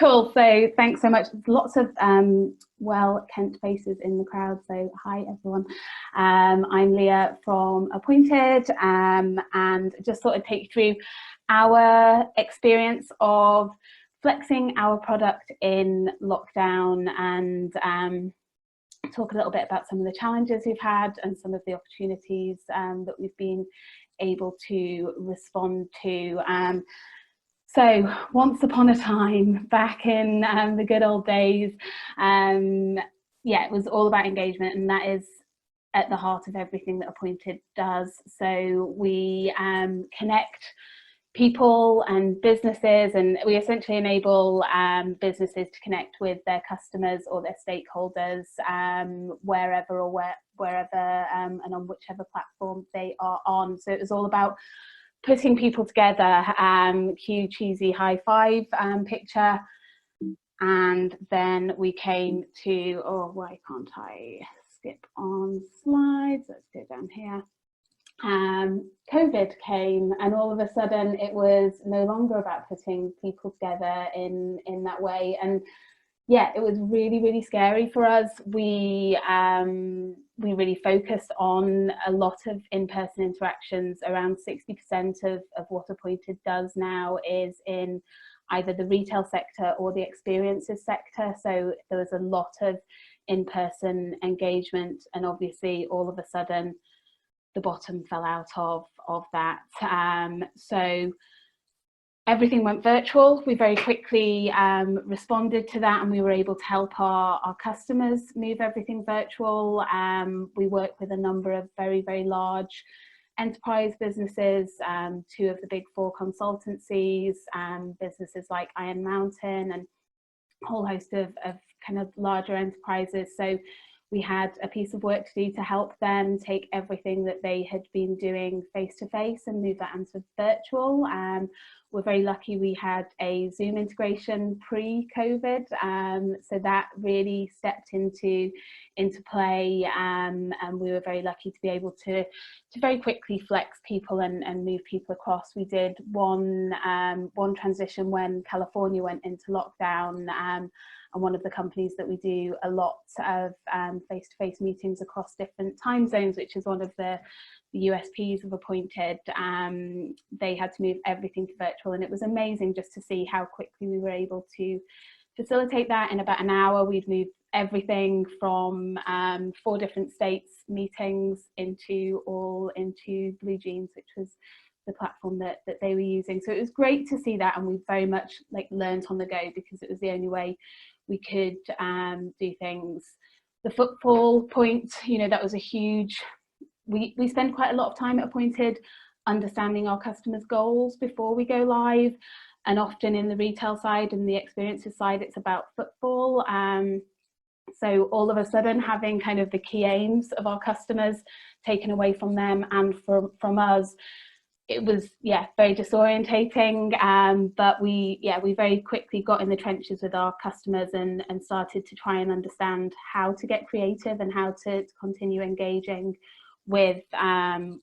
Cool. So thanks so much. There's lots of well-Kent faces in the crowd. So hi, everyone. I'm Leah from Appointed, and just thought I'd take you through our experience of flexing our product in lockdown and talk a little bit about some of the challenges we've had and some of the opportunities that we've been able to respond to. So once upon a time, back in the good old days, yeah, it was all about engagement, and that is at the heart of everything that Appointed does. So we connect people and businesses, and we essentially enable businesses to connect with their customers or their stakeholders wherever and on whichever platform they are on. So it was all about putting people together. Cue cheesy high five picture, and then we came to, oh, why can't I skip on slides? Let's go down here. COVID came, and all of a sudden it was no longer about putting people together in that way. And yeah, it was really, really scary for us. We really focused on a lot of in-person interactions. Around 60% of what Appointed does now is in either the retail sector or the experiences sector. So there was a lot of in-person engagement, and obviously all of a sudden the bottom fell out of that. So everything went virtual. We very quickly responded to that, and we were able to help our customers move everything virtual. We work with a number of very, very large enterprise businesses, two of the big four consultancies, businesses like Iron Mountain, and a whole host of kind of larger enterprises. So we had a piece of work to do to help them take everything that they had been doing face to face and move that into virtual. We're very lucky we had a Zoom integration pre-COVID, so that really stepped into play, and we were very lucky to be able to very quickly flex people and move people across. We did one transition when California went into lockdown, and one of the companies that we do a lot of face-to-face meetings across different time zones, which is one of the USPs of Appointed. They had to move everything to virtual, and it was amazing just to see how quickly we were able to facilitate that. In about an hour, we'd moved everything from 4 different states meetings into Blue Jeans, which was the platform that they were using. So it was great to see that, and we very much learned on the go, because it was the only way we could do things. The footfall point, that was a huge, we spend quite a lot of time at Appointed understanding our customers' goals before we go live, and often in the retail side and the experiences side, it's about footfall. So all of a sudden having kind of the key aims of our customers taken away from them and from us, it was, yeah, very disorientating, but we very quickly got in the trenches with our customers and started to try and understand how to get creative and how to continue engaging with them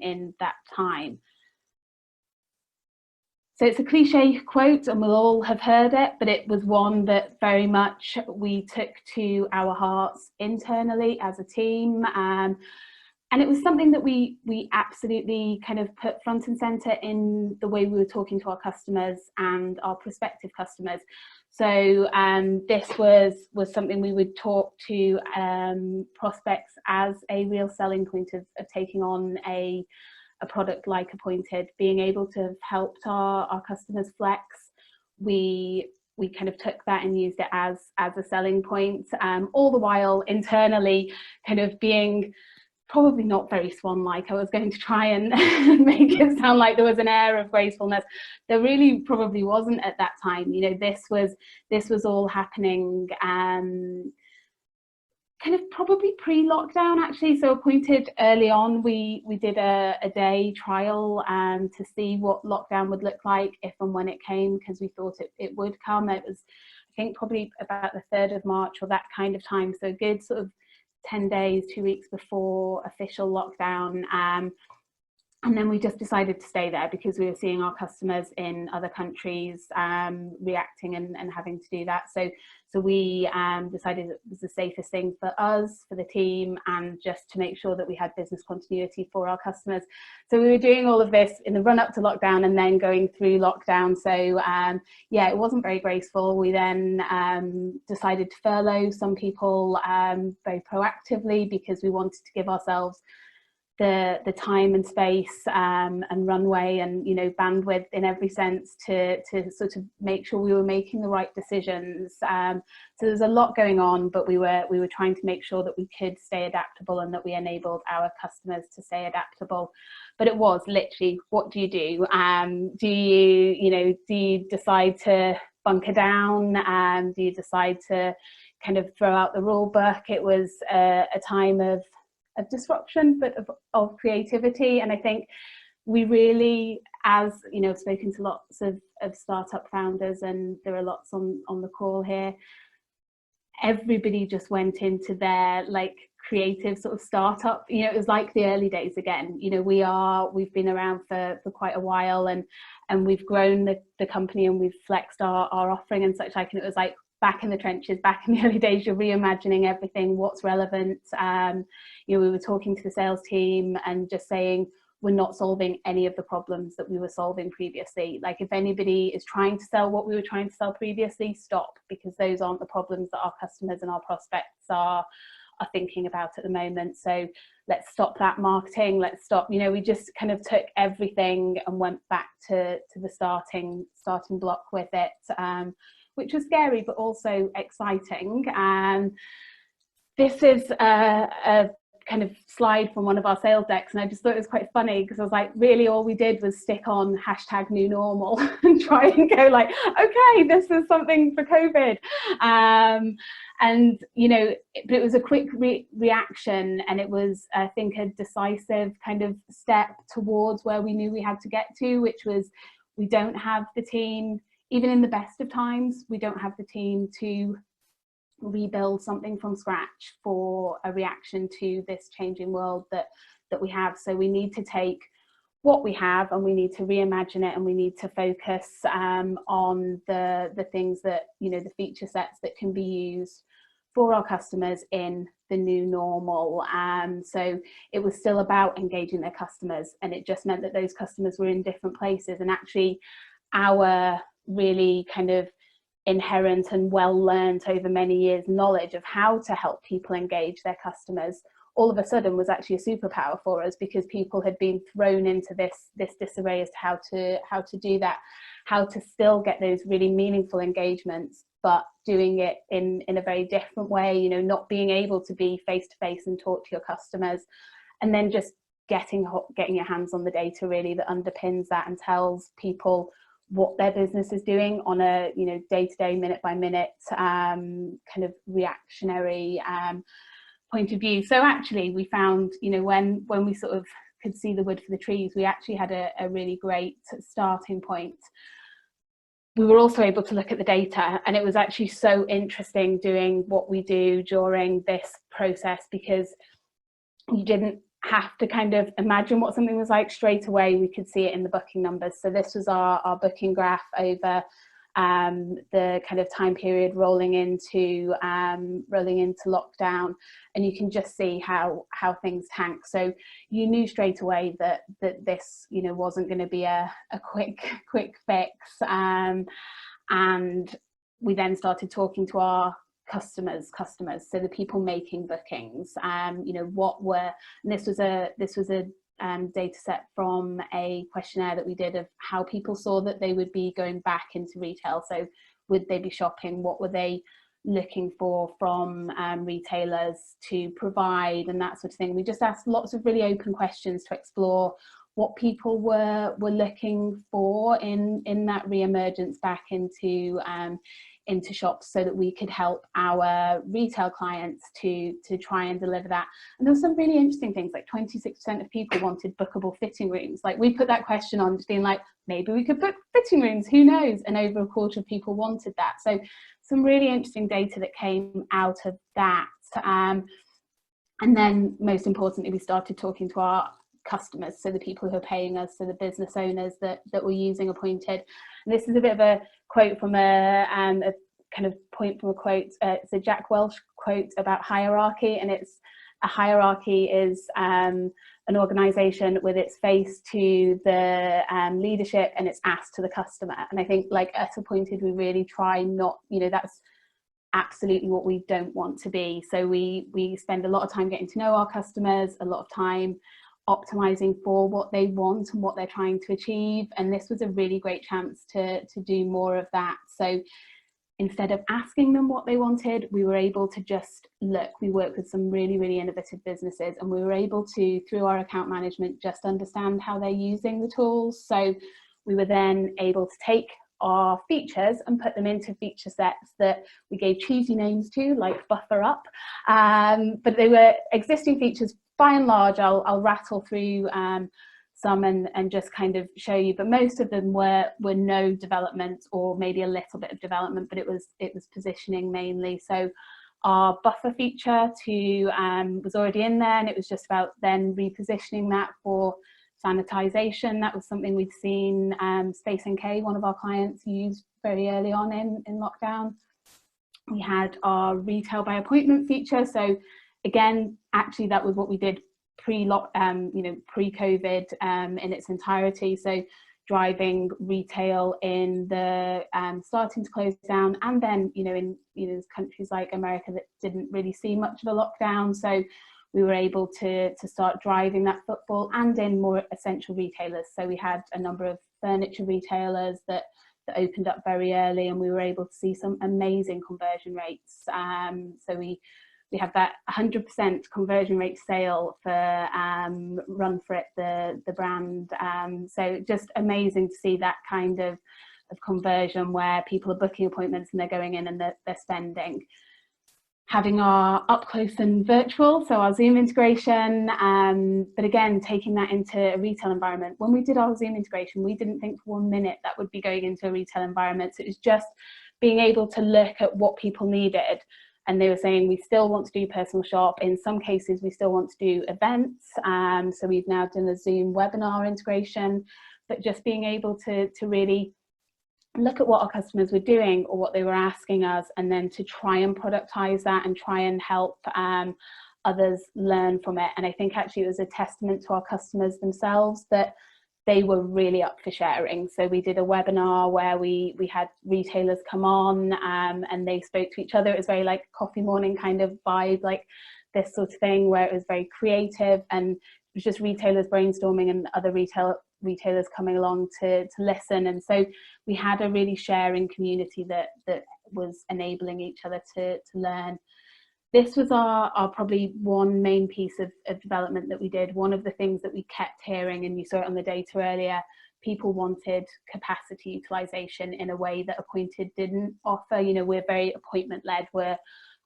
in that time. So it's a cliche quote, and we'll all have heard it, but it was one that very much we took to our hearts internally as a team. And it was something that we absolutely kind of put front and center in the way we were talking to our customers and our prospective customers. So this was something we would talk to prospects as a real selling point of taking on a product like Appointed, being able to have helped our customers flex. We kind of took that and used it as a selling point, all the while internally kind of being probably not very swan-like. I was going to try and make it sound like there was an air of gracefulness. There really probably wasn't at that time. This was all happening kind of probably pre-lockdown, actually. So Appointed early on, we did a day trial to see what lockdown would look like if and when it came, because we thought it would come. It was, I think, probably about the 3rd of March or that kind of time. So a good sort of 10 days, 2 weeks before official lockdown. And then we just decided to stay there because we were seeing our customers in other countries reacting and having to do that. So we decided it was the safest thing for us, for the team, and just to make sure that we had business continuity for our customers. So we were doing all of this in the run up to lockdown and then going through lockdown. So yeah, it wasn't very graceful. We then decided to furlough some people very proactively because we wanted to give ourselves the time and space and runway and, you know, bandwidth in every sense to sort of make sure we were making the right decisions. So there's a lot going on, but we were trying to make sure that we could stay adaptable and that we enabled our customers to stay adaptable. But it was literally, what do you do? Do you decide to bunker down? Do you decide to kind of throw out the rule book? It was a time of disruption, but of creativity. And I think we really, as you know, I've spoken to lots of startup founders, and there are lots on the call here. Everybody just went into their like creative sort of startup. You know, it was like the early days again. You know, we've been around for quite a while, and we've grown the company, and we've flexed our offering and such like. And it was like back in the trenches, back in the early days, you're reimagining everything, what's relevant. You know, we were talking to the sales team and just saying, we're not solving any of the problems that we were solving previously. Like, if anybody is trying to sell what we were trying to sell previously, stop, because those aren't the problems that our customers and our prospects are thinking about at the moment. So let's stop that marketing, let's stop, you know, we just kind of took everything and went back to the starting block with it. Which was scary, but also exciting. This is a kind of slide from one of our sales decks, and I just thought it was quite funny because I was like, really all we did was stick on #new-normal and try and go like, okay, this is something for COVID. And, you know, but it was a quick reaction, and it was, I think, a decisive kind of step towards where we knew we had to get to, which was, we don't have the team. Even in the best of times, we don't have the team to rebuild something from scratch for a reaction to this changing world that we have. So we need to take what we have and we need to reimagine it, and we need to focus on the things that, you know, the feature sets that can be used for our customers in the new normal. So it was still about engaging their customers, and it just meant that those customers were in different places. And actually our really kind of inherent and well learned over many years knowledge of how to help people engage their customers all of a sudden was actually a superpower for us, because people had been thrown into this disarray as to how to do that, how to still get those really meaningful engagements, but doing it in a very different way, you know, not being able to be face to face and talk to your customers, and then just getting your hands on the data really that underpins that and tells people what their business is doing on a, you know, day-to-day, minute-by-minute kind of reactionary point of view. So actually we found, you know, when we sort of could see the wood for the trees, we actually had a really great starting point. We were also able to look at the data, and it was actually so interesting doing what we do during this process, because you didn't have to kind of imagine what something was like straight away. We could see it in the booking numbers. So this was our booking graph over the kind of time period rolling into lockdown, and you can just see how things tank. So you knew straight away that this, you know, wasn't going to be a quick fix, and we then started talking to our customers, so the people making bookings, you know, and this was a data set from a questionnaire that we did of how people saw that they would be going back into retail. So would they be shopping, what were they looking for from retailers to provide, and that sort of thing. We just asked lots of really open questions to explore what people were looking for in that re-emergence back into shops, so that we could help our retail clients to try and deliver that. And there were some really interesting things, like 26% of people wanted bookable fitting rooms. Like, we put that question on, just being like, maybe we could book fitting rooms, who knows? And over a quarter of people wanted that. So some really interesting data that came out of that. And then most importantly, we started talking to our customers, so the people who are paying us, so the business owners that we're using appointed. And this is a bit of a quote from a kind of point from a quote. It's a Jack Welch quote about hierarchy, and it's a hierarchy is an organization with its face to the leadership and its ass to the customer. And I think, like us appointed, we really try not, you know, that's absolutely what we don't want to be. So we spend a lot of time getting to know our customers, a lot of time optimizing for what they want and what they're trying to achieve. And this was a really great chance to do more of that. So instead of asking them what they wanted, we were able to just look. We work with some really, really innovative businesses, and we were able to, through our account management, just understand how they're using the tools. So we were then able to take our features and put them into feature sets that we gave cheesy names to, like Buffer Up. But they were existing features by and large. I'll rattle through some and just kind of show you, but most of them were no development, or maybe a little bit of development, but it was positioning mainly. So our buffer feature was already in there, and it was just about then repositioning that for sanitization. That was something we'd seen Space NK, one of our clients, use very early on in lockdown. We had our retail by appointment feature. So again, actually that was what we did pre-COVID in its entirety. So driving retail in the starting to close down, and then in countries like America that didn't really see much of a lockdown. So we were able to start driving that footfall, and in more essential retailers. So we had a number of furniture retailers that opened up very early, and we were able to see some amazing conversion rates. So we have that 100% conversion rate sale for Run For It, the brand. So just amazing to see that kind of conversion where people are booking appointments and they're going in and they're spending. Having our up close and virtual, so our Zoom integration, but again, taking that into a retail environment. When we did our Zoom integration, we didn't think for 1 minute that would be going into a retail environment. So it was just being able to look at what people needed. And they were saying, we still want to do personal shop. In some cases, we still want to do events. So we've now done a Zoom webinar integration, but just being able to really look at what our customers were doing or what they were asking us, and then to try and productize that and try and help others learn from it. And I think actually it was a testament to our customers themselves that they were really up for sharing. So we did a webinar where we had retailers come on and they spoke to each other. It was very like coffee morning kind of vibe, like this sort of thing, where it was very creative, and it was just retailers brainstorming and other retailers coming along to listen. And so we had a really sharing community that was enabling each other to learn. This was our probably one main piece of development that we did. One of the things that we kept hearing, and you saw it on the data earlier, people wanted capacity utilization in a way that Appointed didn't offer. We're very appointment led. We're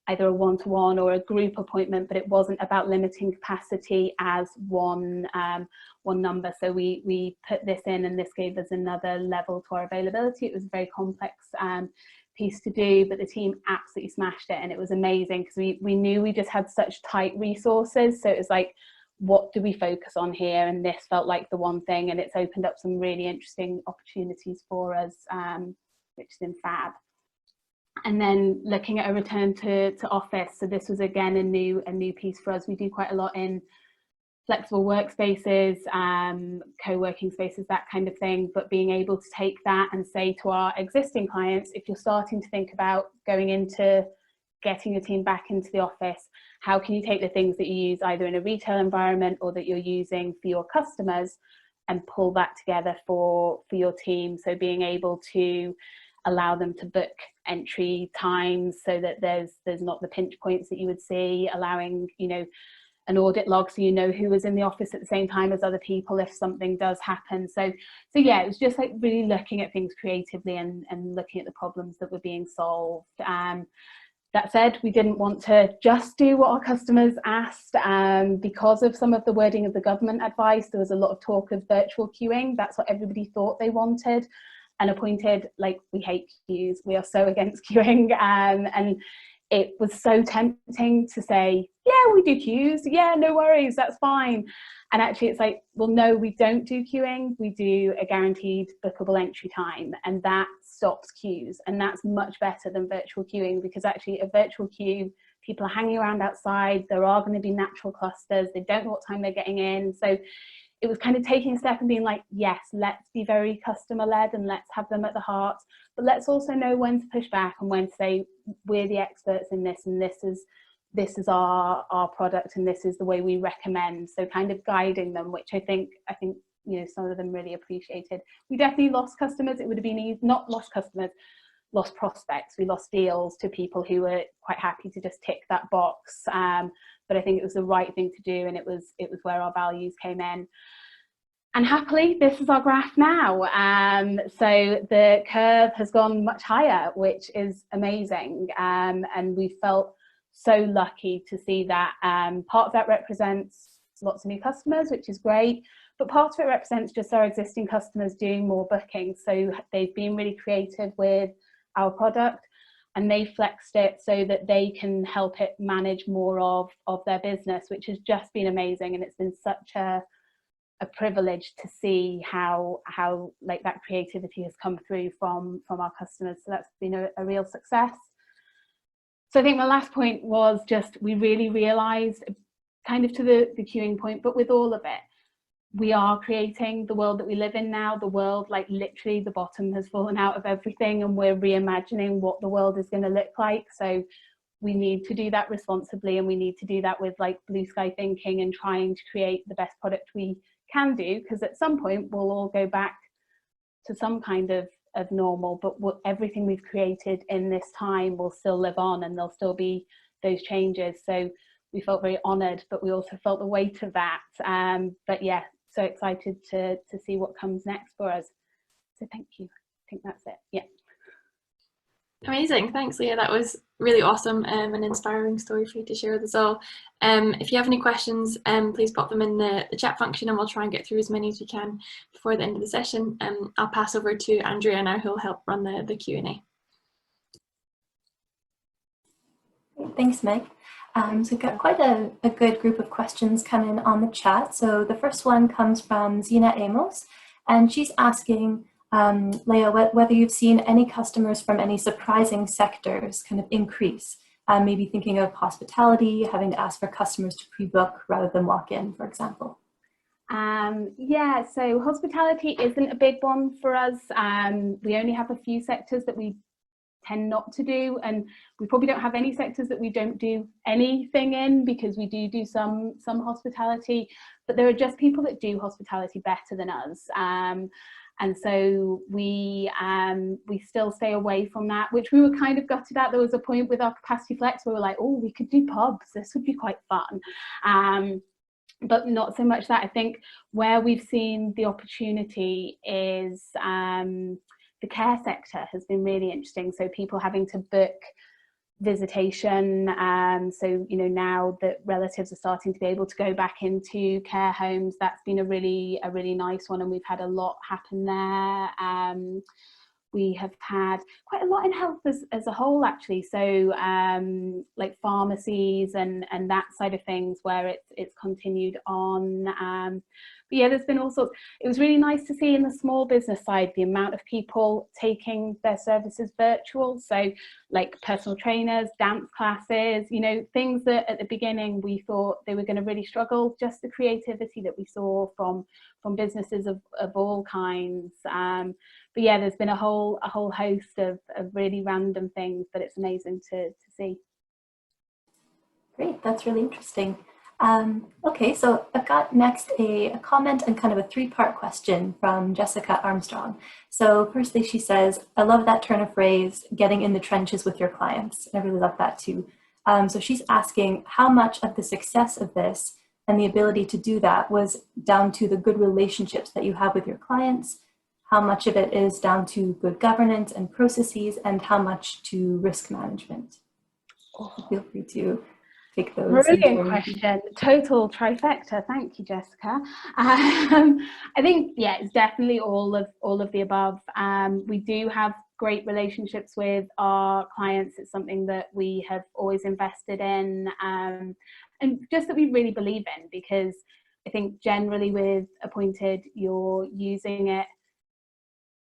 either a one-to-one or a group appointment, but it wasn't about limiting capacity as one number. So we put this in, and this gave us another level to our availability. It was a very complex piece to do, but the team absolutely smashed it, and it was amazing because we knew we just had such tight resources. So it was like, what do we focus on here? And this felt like the one thing, and it's opened up some really interesting opportunities for us, which has been fab. And then looking at a return to office. So this was again a new piece for us. We do quite a lot in flexible workspaces, co-working spaces, that kind of thing, but being able to take that and say to our existing clients, if you're starting to think about going into getting your team back into the office, how can you take the things that you use either in a retail environment or that you're using for your customers and pull that together for your team? So being able to allow them to book entry times so that there's not the pinch points that you would see, allowing an audit log so who was in the office at the same time as other people if something does happen. So yeah, it was just like really looking at things creatively and looking at the problems that were being solved. That said, we didn't want to just do what our customers asked. Because of some of the wording of the government advice, there was a lot of talk of virtual queuing. That's what everybody thought they wanted. And Appointed, like, we hate queues. We are so against queuing. And it was so tempting to say, yeah, we do queues, yeah, no worries, that's fine. And actually it's like, well, no, we don't do queuing, we do a guaranteed bookable entry time, and that stops queues. And that's much better than virtual queuing, because actually a virtual queue, people are hanging around outside, there are going to be natural clusters, they don't know what time they're getting in. So it was kind of taking a step and being like, yes, let's be very customer led and let's have them at the heart, but let's also know when to push back and when to say, we're the experts in this, and this is our product, and this is the way we recommend. So kind of guiding them, which I think you know, some of them really appreciated. We definitely lost customers. It would have been not lost customers, lost prospects. We lost deals to people who were quite happy to just tick that box. But I think it was the right thing to do, and it was where our values came in. And happily, this is our graph now. So the curve has gone much higher, which is amazing. And we felt so lucky to see that. Part of that represents lots of new customers, which is great, but part of it represents just our existing customers doing more bookings. So they've been really creative with our product, and they flexed it so that they can help it manage more of their business, which has just been amazing. And it's been such a privilege to see how like that creativity has come through from our customers. So that's been a real success. So I think my last point was just, we really realized, kind of to the queuing point, but with all of it, we are creating the world that we live in now. The world, like literally the bottom has fallen out of everything, and we're reimagining what the world is going to look like. So we need to do that responsibly, and we need to do that with like blue sky thinking and trying to create the best product we can do, because at some point we'll all go back to some kind of normal, but everything we've created in this time will still live on, and there'll still be those changes. So we felt very honoured, but we also felt the weight of that. But yeah, so excited to see what comes next for us. So thank you. I think that's it. Yeah. Amazing, thanks Leah. That was really awesome, an inspiring story for you to share with us all. If you have any questions, please pop them in the chat function, and we'll try and get through as many as we can before the end of the session. I'll pass over to Andrea now, who'll help run the Q&A. Thanks, Meg. So we've got quite a good group of questions coming on the chat. So the first one comes from Zina Amos, and she's asking, Leah, whether you've seen any customers from any surprising sectors kind of increase, maybe thinking of hospitality, having to ask for customers to pre-book rather than walk in, for example. Yeah, so hospitality isn't a big one for us. We only have a few sectors that we tend not to do, and we probably don't have any sectors that we don't do anything in, because we do some hospitality, but there are just people that do hospitality better than us. And so we still stay away from that, which we were kind of gutted at. There was a point with our capacity flex where we were like, oh, we could do pubs, this would be quite fun. But not so much that. I think where we've seen the opportunity is the care sector has been really interesting. So people having to book visitation. So, you know, now that relatives are starting to be able to go back into care homes, that's been a really nice one, and we've had a lot happen there. We have had quite a lot in health as a whole, actually. So like pharmacies and that side of things, where it's continued on. But yeah, there's been all sorts. It was really nice to see in the small business side the amount of people taking their services virtual. So like personal trainers, dance classes, you know, things that at the beginning we thought they were going to really struggle. Just the creativity that we saw from businesses of all kinds. But yeah, there's been a whole host of really random things, but it's amazing to see. Great, that's really interesting. Okay, so I've got next a comment and kind of a three-part question from Jessica Armstrong. So firstly, she says, I love that turn of phrase, getting in the trenches with your clients. I really love that too. So she's asking how much of the success of this and the ability to do that was down to the good relationships that you have with your clients, how much of it is down to good governance and processes, and how much to risk management. Feel free to take those. Brilliant question. Total trifecta. Thank you, Jessica. I think, yeah, it's definitely all of the above. We do have great relationships with our clients. It's something that we have always invested in, and just that we really believe in, because I think generally with Appointed, you're using it,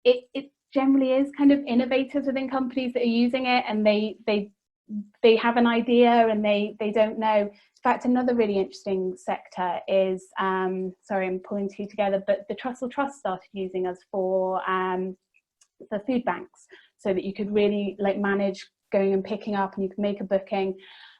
it generally is kind of innovative within companies that are using it, and they have an idea and they don't know. In fact, another really interesting sector is, sorry, I'm pulling two together, but the Trussell Trust started using us for food banks, so that you could really like manage going and picking up, and you could make a booking.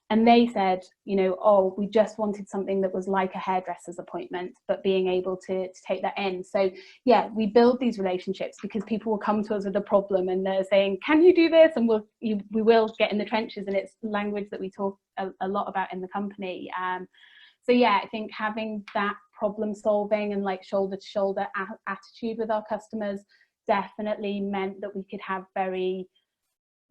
And they said, you know, oh, we just wanted something that was like a hairdresser's appointment, but being able to take that in. So yeah, we build these relationships because people will come to us with a problem and they're saying, can you do this? And we will get in the trenches, and it's language that we talk a lot about in the company. So yeah, I think having that problem solving and like shoulder to shoulder attitude with our customers definitely meant that we could have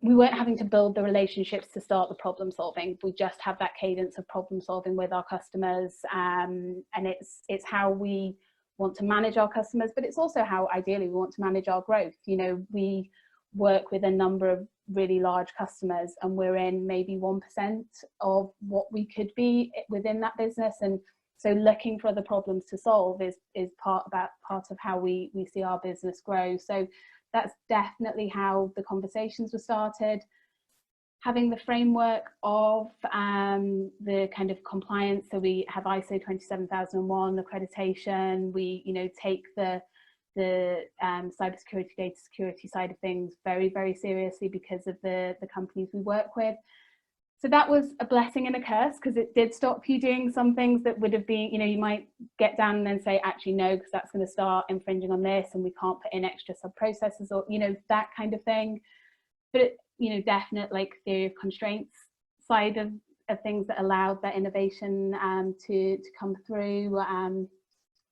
we weren't having to build the relationships to start the problem solving. We just have that cadence of problem solving with our customers, and it's how we want to manage our customers, but it's also how ideally we want to manage our growth. You know, we work with a number of really large customers, and we're in maybe 1% of what we could be within that business, and so looking for other problems to solve is part of how we see our business grow. So that's definitely how the conversations were started. Having the framework of the kind of compliance, so we have ISO 27001 accreditation. We, you know, take the cybersecurity, data security side of things very, very seriously because of the companies we work with. So that was a blessing and a curse, because it did stop you doing some things that would have been, you know, you might get down and then say, actually, no, because that's going to start infringing on this and we can't put in extra sub-processes, or, you know, that kind of thing. But, you know, definite like theory of constraints side of things that allowed that innovation to come through.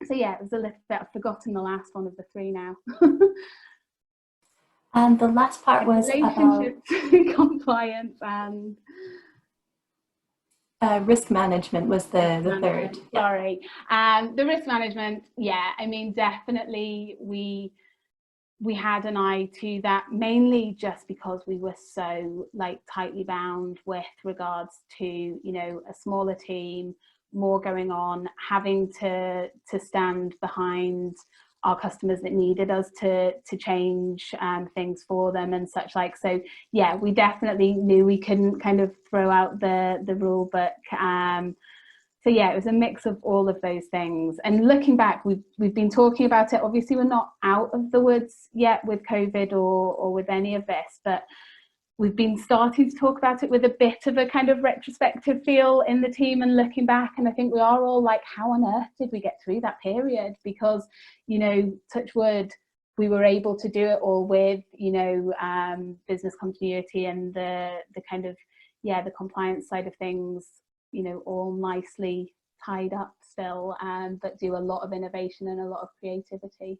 So yeah, it was a little bit, I've forgotten the last one of the three now. And the last part was about compliance and risk management was the third. Sorry. The risk management, yeah, I mean, definitely we had an eye to that, mainly just because we were so like tightly bound with regards to, you know, a smaller team, more going on, having to stand behind our customers that needed us to change things for them and such like. So yeah, we definitely knew we couldn't kind of throw out the rule book. So yeah, it was a mix of all of those things. And looking back, we've been talking about it. Obviously, we're not out of the woods yet with COVID or with any of this, but we've been starting to talk about it with a bit of a kind of retrospective feel in the team and looking back. And I think we are all like, how on earth did we get through that period? Because, you know, touch wood, we were able to do it all with, you know, business continuity and the kind of, yeah, the compliance side of things, you know, all nicely tied up still, but do a lot of innovation and a lot of creativity.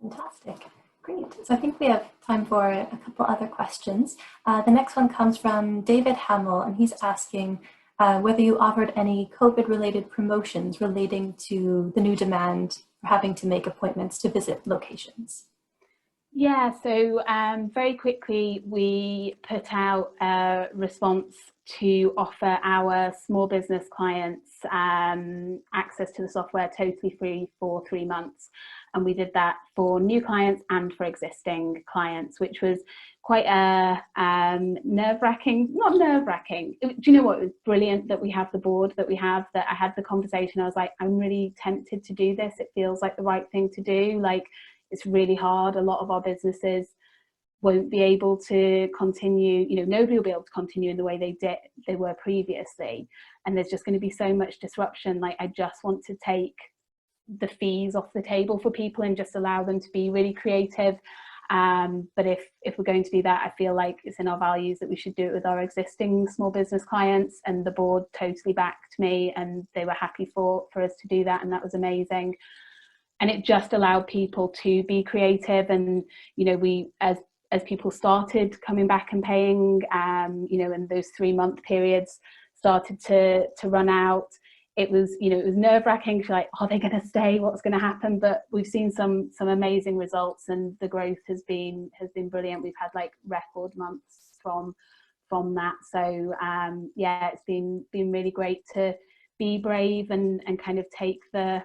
Fantastic. Great. So I think we have time for a couple other questions. The next one comes from David Hamill, and he's asking whether you offered any COVID-related promotions relating to the new demand for having to make appointments to visit locations. Yeah, so very quickly we put out a response to offer our small business clients access to the software totally free for 3 months. And we did that for new clients and for existing clients, which was quite a nerve-wracking, not nerve-wracking. Do you know what? It was brilliant that we have the board that we have, that I had the conversation. I was like, I'm really tempted to do this. It feels like the right thing to do. Like, it's really hard. A lot of our businesses won't be able to continue, you know, nobody will be able to continue in the way they were previously. And there's just going to be so much disruption. Like, I just want to take the fees off the table for people and just allow them to be really creative. But if we're going to do that, I feel like it's in our values that we should do it with our existing small business clients, and the board totally backed me and they were happy for us to do that, and that was amazing. And it just allowed people to be creative. And, you know, we, as people started coming back and paying, you know, and those 3 month periods started to run out, it was, you know, it was nerve-wracking. She's like, are they going to stay? What's going to happen? But we've seen some amazing results, and the growth has been brilliant. We've had like record months from that. So yeah, it's been really great to be brave and kind of take the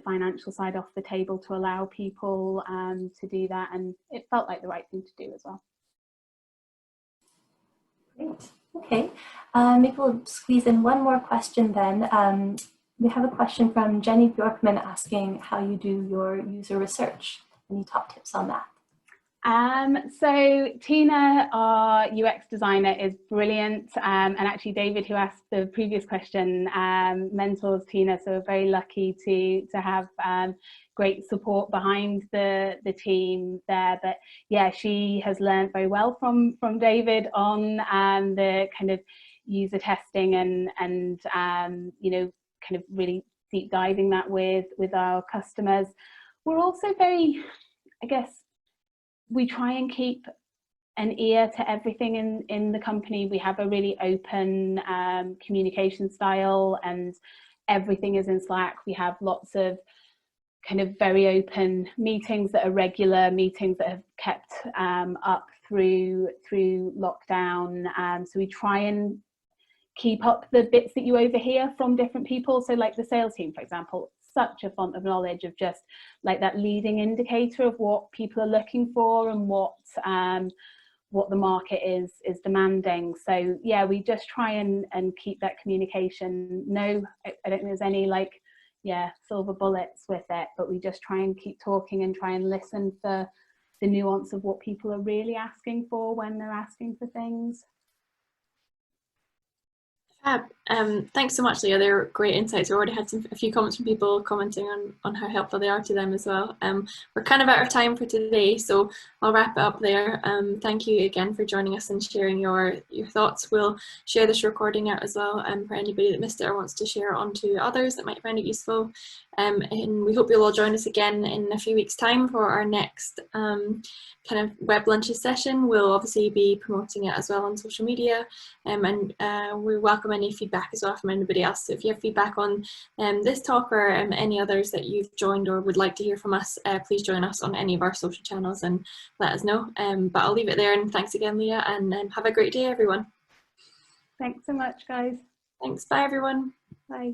financial side off the table to allow people to do that, and it felt like the right thing to do as well. Great. Okay, maybe we'll squeeze in one more question then. We have a question from Jenny Bjorkman asking how you do your user research. Any top tips on that? So Tina, our UX designer, is brilliant, and actually David, who asked the previous question, mentors Tina, so we're very lucky to have great support behind the team there. But yeah, she has learned very well from David on the kind of user testing and you know, kind of really deep diving that with our customers. We're also very, I guess, we try and keep an ear to everything in the company. We have a really open communication style, and everything is in Slack. We have lots of kind of very open meetings that are regular meetings that have kept up through lockdown. So we try and keep up the bits that you overhear from different people. So like the sales team, for example, such a font of knowledge of just like that leading indicator of what people are looking for and what the market is demanding. So yeah, we just try and keep that communication. No, I don't think there's any like, yeah, silver bullets with it, but we just try and keep talking and try and listen for the nuance of what people are really asking for when they're asking for things. Fab. Thanks so much, Leah. They're great insights. We already had a few comments from people commenting on how helpful they are to them as well. We're kind of out of time for today, so I'll wrap it up there. Thank you again for joining us and sharing your thoughts. We'll share this recording out as well for anybody that missed it or wants to share it on to others that might find it useful. And we hope you'll all join us again in a few weeks' time for our next kind of web lunches session. We'll obviously be promoting it as well on social media, and we welcome any feedback as well from anybody else. So if you have feedback on this talk or any others that you've joined or would like to hear from us, please join us on any of our social channels and let us know. But I'll leave it there, and thanks again, Leah, and have a great day, everyone. Thanks so much, guys. Thanks. Bye, everyone. Bye.